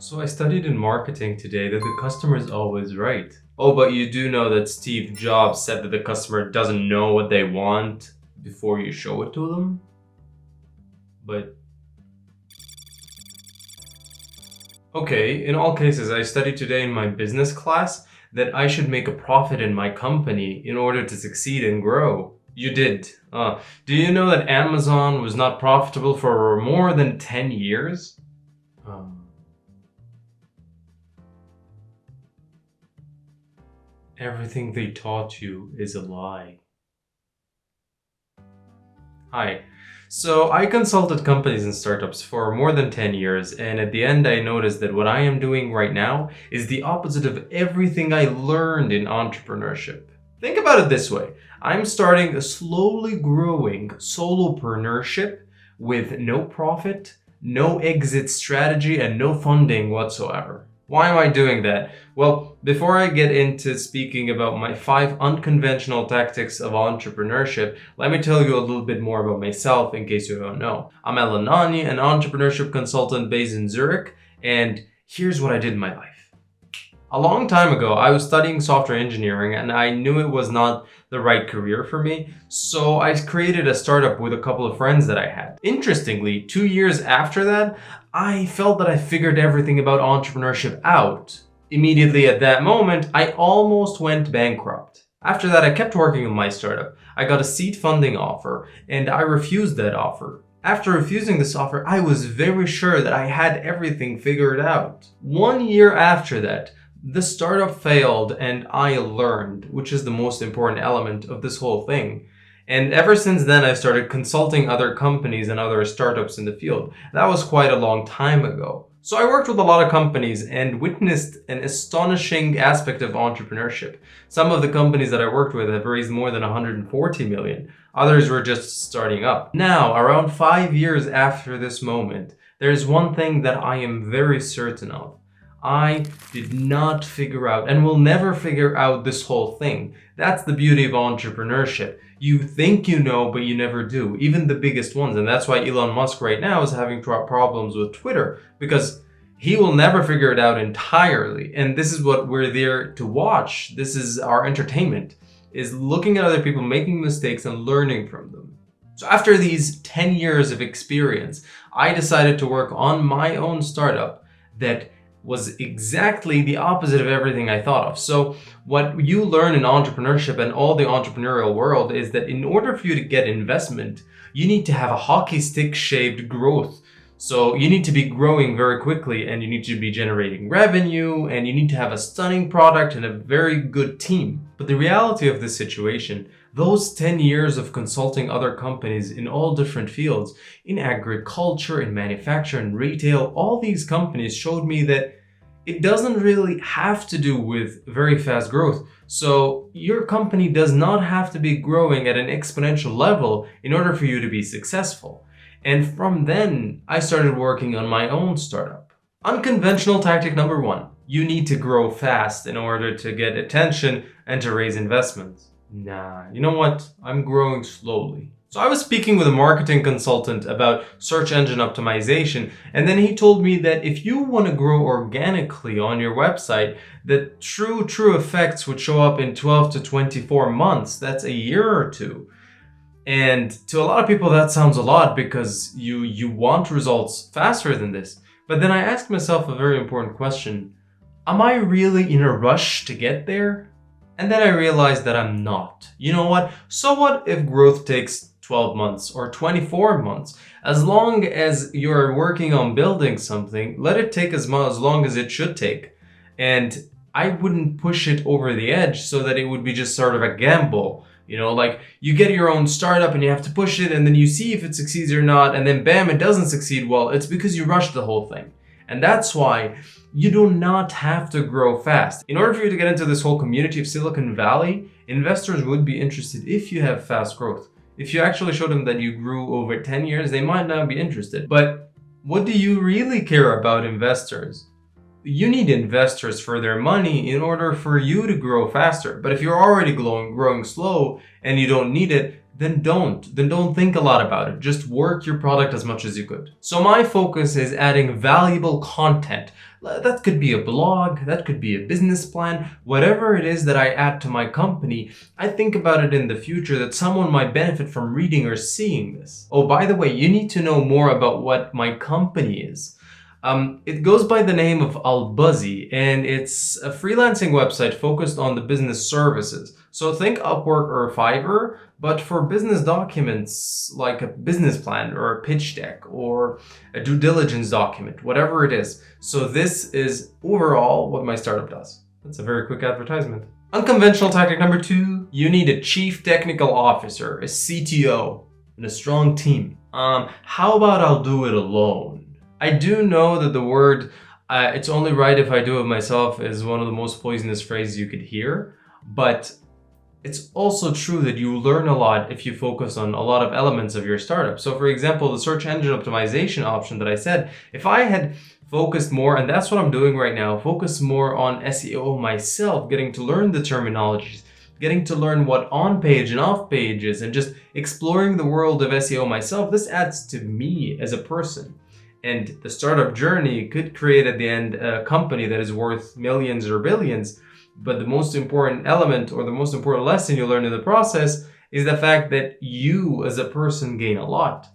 So I studied in marketing today that the customer is always right. Oh, but you do know that Steve Jobs said that the customer doesn't know what they want before you show it to them? But okay, in all cases, I studied today in my business class that I should make a profit in my company in order to succeed and grow. You did. Do you know that Amazon was not profitable for more than 10 years? Um, Everything they taught you is a lie. Hi. So I consulted companies and startups for more than 10 years, and at the end, I noticed that what I am doing right now is the opposite of everything I learned in entrepreneurship. Think about it this way. I'm starting a slowly growing solopreneurship with no profit, no exit strategy, and no funding whatsoever. Why am I doing that? Well, before I get into speaking about my 5 unconventional tactics of entrepreneurship, let me tell you a little bit more about myself in case you don't know. I'm Elanani, an entrepreneurship consultant based in Zurich, and here's what I did in my life. A long time ago, I was studying software engineering and I knew it was not the right career for me, so I created a startup with a couple of friends that I had. Interestingly, 2 years after that, I felt that I figured everything about entrepreneurship out. Immediately at that moment, I almost went bankrupt. After that, I kept working on my startup. I got a seed funding offer and I refused that offer. After refusing this offer, I was very sure that I had everything figured out. 1 year after that, the startup failed and I learned, which is the most important element of this whole thing. And ever since then, I started consulting other companies and other startups in the field. That was quite a long time ago. So I worked with a lot of companies and witnessed an astonishing aspect of entrepreneurship. Some of the companies that I worked with have raised more than 140 million. Others were just starting up. Now, around 5 years after this moment, there's one thing that I am very certain of. I did not figure out and will never figure out this whole thing. That's the beauty of entrepreneurship. You think you know, but you never do, even the biggest ones. And that's why Elon Musk right now is having problems with Twitter, because he will never figure it out entirely. And this is what we're there to watch. This is our entertainment, is looking at other people making mistakes and learning from them. So after these 10 years of experience, I decided to work on my own startup that was exactly the opposite of everything I thought of. So what you learn in entrepreneurship and all the entrepreneurial world is that in order for you to get investment, you need to have a hockey stick shaped growth. So you need to be growing very quickly and you need to be generating revenue and you need to have a stunning product and a very good team. But the reality of this situation, those 10 years of consulting other companies in all different fields, in agriculture, in manufacturing, retail, all these companies showed me that it doesn't really have to do with very fast growth. So your company does not have to be growing at an exponential level in order for you to be successful. And from then, I started working on my own startup. Unconventional tactic number 1. You need to grow fast in order to get attention and to raise investments. Nah, you know what? I'm growing slowly. So I was speaking with a marketing consultant about search engine optimization, and then he told me that if you want to grow organically on your website, that true effects would show up in 12 to 24 months. That's a year or two. And to a lot of people, that sounds a lot because you want results faster than this. But then I asked myself a very important question. Am I really in a rush to get there? And then I realized that I'm not. You know what? So what if growth takes 12 months or 24 months? As long as you're working on building something, let it take as long as it should take. And I wouldn't push it over the edge so that it would be just sort of a gamble. You know, like you get your own startup and you have to push it and then you see if it succeeds or not, and then bam, it doesn't succeed. Well, it's because you rushed the whole thing. And that's why you do not have to grow fast. In order for you to get into this whole community of Silicon Valley, investors would be interested if you have fast growth. If you actually show them that you grew over 10 years, they might not be interested. But what do you really care about investors? You need investors for their money in order for you to grow faster. But if you're already growing slow and you don't need it, then don't think a lot about it. Just work your product as much as you could. So my focus is adding valuable content. That could be a blog, that could be a business plan, whatever it is that I add to my company. I think about it in the future that someone might benefit from reading or seeing this. Oh, by the way, you need to know more about what my company is. It goes by the name of Albuzzy, and it's a freelancing website focused on the business services. So think Upwork or Fiverr, but for business documents like a business plan or a pitch deck or a due diligence document, whatever it is. So this is overall what my startup does. That's a very quick advertisement. Unconventional tactic number 2, you need a chief technical officer, a CTO, and a strong team. How about I'll do it alone? I do know that the word, it's only right if I do it myself, is one of the most poisonous phrases you could hear. But it's also true that you learn a lot if you focus on a lot of elements of your startup. So for example, the search engine optimization option that I said, if I had focused more, and that's what I'm doing right now, focus more on SEO myself, getting to learn the terminologies, getting to learn what on-page and off-page is, and just exploring the world of SEO myself, this adds to me as a person. And the startup journey could create at the end a company that is worth millions or billions. But the most important element or the most important lesson you learn in the process is the fact that you as a person gain a lot.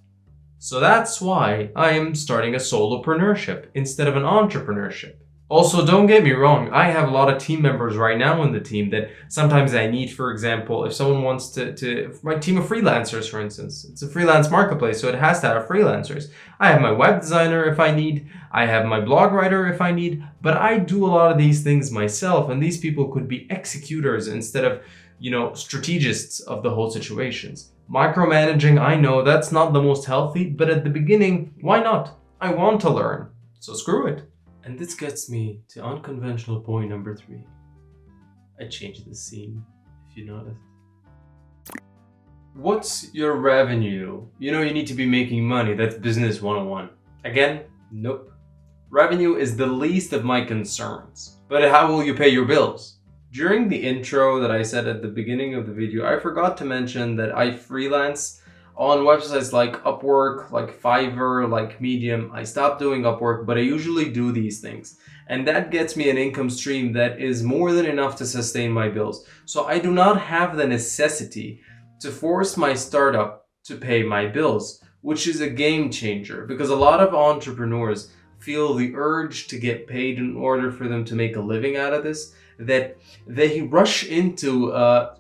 So that's why I am starting a solopreneurship instead of an entrepreneurship. Also, don't get me wrong, I have a lot of team members right now in the team that sometimes I need. For example, if someone wants to my team of freelancers, for instance, it's a freelance marketplace, so it has to have freelancers. I have my web designer if I need, I have my blog writer if I need, but I do a lot of these things myself, and these people could be executors instead of, strategists of the whole situations. Micromanaging, I know that's not the most healthy, but at the beginning, why not? I want to learn, so screw it. And this gets me to unconventional point number 3. I changed the scene, if you noticed. What's your revenue? You need to be making money. That's business 101. Again, nope. Revenue is the least of my concerns. But how will you pay your bills? During the intro that I said at the beginning of the video, I forgot to mention that I freelance on websites like Upwork, like Fiverr, like Medium. I stopped doing Upwork, but I usually do these things. And that gets me an income stream that is more than enough to sustain my bills. So I do not have the necessity to force my startup to pay my bills, which is a game changer because a lot of entrepreneurs feel the urge to get paid in order for them to make a living out of this, that they rush into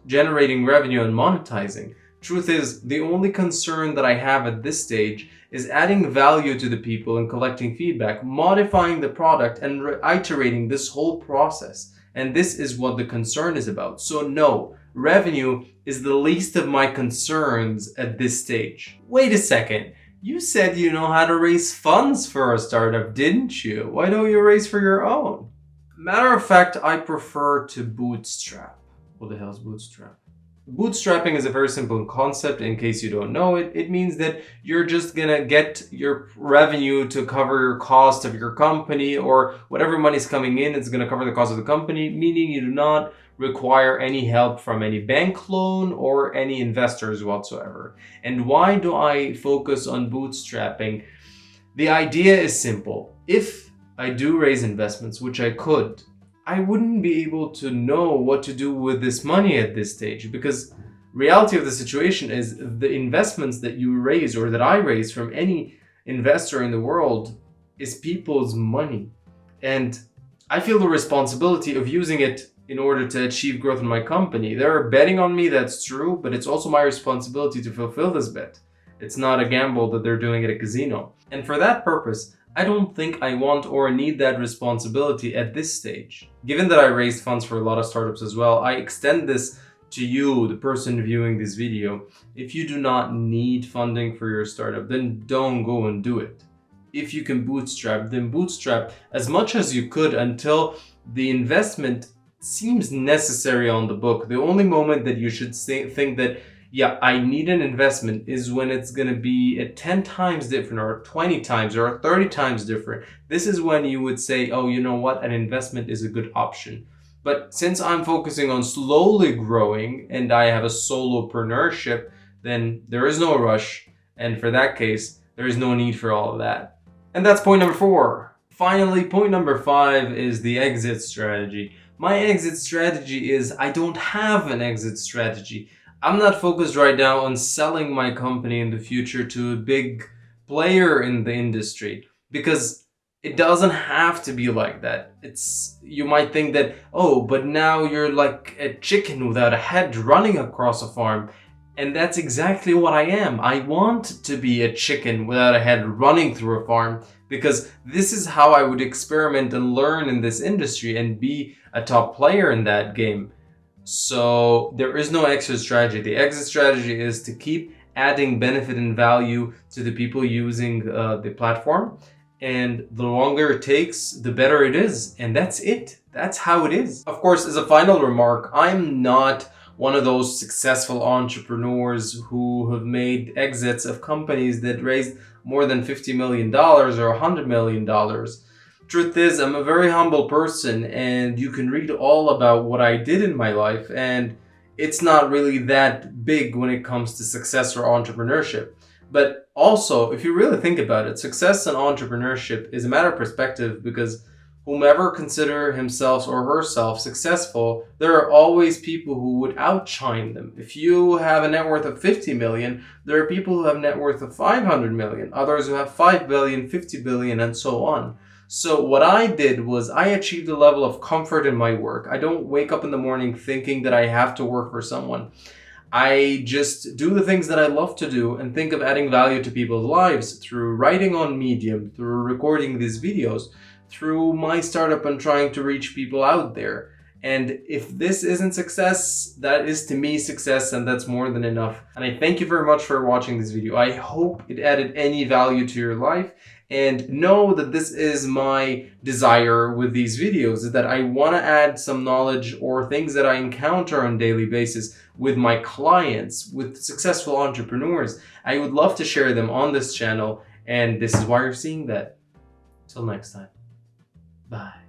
generating revenue and monetizing. Truth is, the only concern that I have at this stage is adding value to the people and collecting feedback, modifying the product and iterating this whole process. And this is what the concern is about. So no, revenue is the least of my concerns at this stage. Wait a second. You said you know how to raise funds for a startup, didn't you? Why don't you raise for your own? Matter of fact, I prefer to bootstrap. What the hell is bootstrap? Bootstrapping is a very simple concept. In case you don't know it, it means that you're just gonna get your revenue to cover your cost of your company, or whatever money's coming in, it's gonna cover the cost of the company, meaning you do not require any help from any bank loan or any investors whatsoever. And why do I focus on bootstrapping? The idea is simple. If I do raise investments, which I could, I wouldn't be able to know what to do with this money at this stage, because reality of the situation is the investments that you raise or that I raise from any investor in the world is people's money. And I feel the responsibility of using it in order to achieve growth in my company. They're betting on me, that's true, but it's also my responsibility to fulfill this bet. It's not a gamble that they're doing at a casino. And for that purpose, I don't think I want or need that responsibility at this stage. Given that I raised funds for a lot of startups as well, I extend this to you, the person viewing this video. If you do not need funding for your startup, then don't go and do it. If you can bootstrap, then bootstrap as much as you could until the investment seems necessary on the book. The only moment that you should think that, yeah, I need an investment is when it's going to be 10 times different or 20 times or 30 times different. This is when you would say, oh, you know what, an investment is a good option. But since I'm focusing on slowly growing and I have a solopreneurship then there is no rush. And for that case, there is no need for all of that. And that's point number 4. Finally, point number 5 is the exit strategy. My exit strategy is I don't have an exit strategy. I'm not focused right now on selling my company in the future to a big player in the industry, because it doesn't have to be like that. You might think that, oh, but now you're like a chicken without a head running across a farm. And that's exactly what I am. I want to be a chicken without a head running through a farm, because this is how I would experiment and learn in this industry and be a top player in that game. So there is no exit strategy. The exit strategy is to keep adding benefit and value to the people using the platform. And the longer it takes, the better it is. And that's it. That's how it is. Of course, as a final remark, I'm not one of those successful entrepreneurs who have made exits of companies that raised more than $50 million or $100 million. Truth is, I'm a very humble person, and you can read all about what I did in my life, and it's not really that big when it comes to success or entrepreneurship. But also, if you really think about it, success and entrepreneurship is a matter of perspective, because whomever consider himself or herself successful, there are always people who would outshine them. If you have a net worth of 50 million, there are people who have a net worth of 500 million, others who have 5 billion, 50 billion, and so on. So what I did was I achieved a level of comfort in my work. I don't wake up in the morning thinking that I have to work for someone. I just do the things that I love to do and think of adding value to people's lives through writing on Medium, through recording these videos, through my startup and trying to reach people out there. And if this isn't success, that is to me success, and that's more than enough. And I thank you very much for watching this video. I hope it added any value to your life. And know that this is my desire with these videos, is that I want to add some knowledge or things that I encounter on a daily basis with my clients, with successful entrepreneurs. I would love to share them on this channel, and this is why you're seeing that. Till next time. Bye.